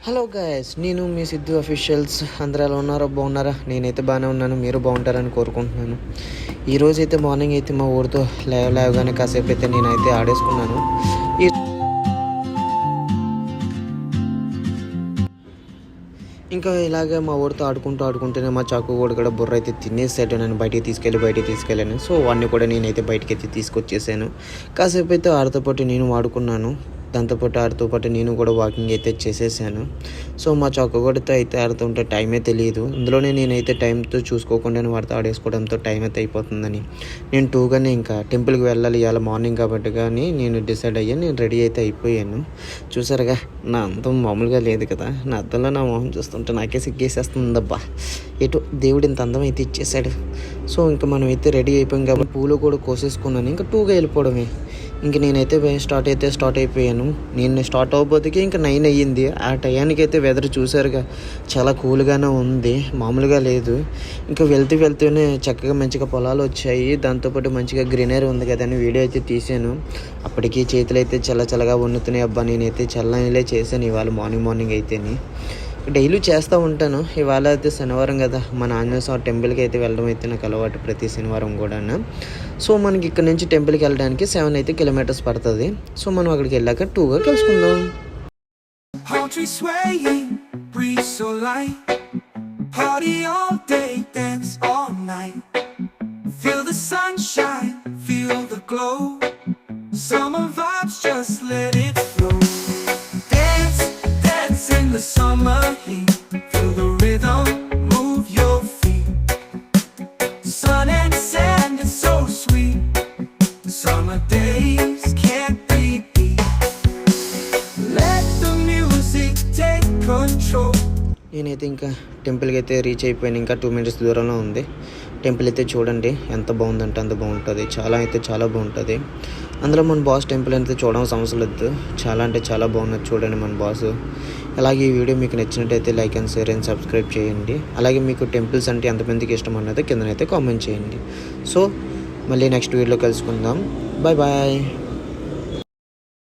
Hello guys, నేను మీ Siddhu officials. అందరూ ఎలా ఉన్నారో బాగున్నారా? నేనైతే బాగానే ఉన్నాను, మీరు బాగుంటారని కోరుకుంటున్నాను. ఈరోజైతే మార్నింగ్ అయితే మా ఊరితో లేవగానే కాసేపు అయితే నేనైతే ఆడేసుకున్నాను. ఇంకా ఇలాగే మా ఊరితో ఆడుకుంటూనే మా చాకు కూడా బుర్ర అయితే తినేసాడు. నన్ను బయటికి తీసుకెళ్ళాను. సో వాడిని కూడా నేనైతే బయటికి అయితే తీసుకొచ్చేసాను. కాసేపు అయితే ఆడితో పాటు నేను వాడుకున్నాను. ఆడుతూ పాటు నేను కూడా వాకింగ్ అయితే చేసేసాను. సో మా చొక్కగొడితో అయితే ఆడుతుంటే టైమే తెలియదు. ఇందులోనే నేనైతే టైంతో చూసుకోకుండా వాడితో ఆడేసుకోవడంతో టైం అయితే అయిపోతుందని నేను 2 ఇంకా టెంపుల్కి వెళ్ళాలి ఇవాళ మార్నింగ్ కాబట్టి కానీ నేను డిసైడ్ అయ్యాను. నేను రెడీ అయితే అయిపోయాను. చూసారుగా నా అందం మామూలుగా లేదు కదా. నా అద్దంలో నా మొహం చూస్తుంటే నాకే సిగ్గేసేస్తుందబ్బా. ఎటు దేవుడు ఇంత అందం అయితే ఇచ్చేసాడు. సో ఇంకా మనం అయితే రెడీ అయిపోయాం కాబట్టి పూలు కూడా కోసేసుకున్నాను. ఇంకా 2గా వెళ్ళిపోవడమే. ఇంక నేనైతే స్టార్ట్ అయిపోయాను. నేను స్టార్ట్ అవ్వబోతుకి ఇంకా 9 అయ్యింది. ఆ టయానికి అయితే వెదర్ చూసారుగా చాలా కూల్గానే ఉంది, మామూలుగా లేదు. ఇంకా వెళ్తూనే చక్కగా మంచిగా పొలాలు వచ్చాయి. దాంతోపాటు మంచిగా గ్రీనరీ ఉంది కదా అని వీడియో అయితే తీసాను. అప్పటికి చేతులు అయితే చల్లగా వండుతున్నాయి. అబ్బా నేనైతే చల్లనిలే చేశాను ఇవాళ మార్నింగ్ అయితేని. డైలీ చేస్తూ ఉంటాను. ఇవాళ అయితే శనివారం కదా, మన ఆంజనేయ స్వామి టెంపుల్కి అయితే వెళ్ళడం అయితే నాకు అలవాటు ప్రతి శనివారం కూడా. సో మనకి ఇక్కడ నుంచి టెంపుల్కి వెళ్ళడానికి 7 అయితే కిలోమీటర్స్ పడుతుంది. సో మనం అక్కడికి వెళ్ళాక 2గా కలుసుకుందాం. The summer heat, feel the rhythm, move your feet. Sun and sand is so sweet. Summer days can't be beat. Let the music take control. నేనైతే ఇంకా టెంపుల్కి అయితే రీచ్ అయిపోయాను. ఇంకా 2 మినిట్స్ దూరంలో ఉంది టెంపుల్. అయితే చూడండి ఎంత బాగుందంటే అంత బాగుంటుంది. చాలా బాగుంటుంది. అందులో మన బాస్ టెంపుల్ అయితే చూడడం అవసరం లేదు. చాలా బాగున్నది. చూడండి మన బాస్. అలాగే ఈ వీడియో మీకు నచ్చినట్టయితే like and share and subscribe చేయండి. అలాగే మీకు టెంపుల్స్ అంటే ఎంతమందికి ఇష్టం అన్నది కిందనైతే కామెంట్ చేయండి. సో మళ్ళీ నెక్స్ట్ వీడియోలో కలుసుకుందాం. బాయ్.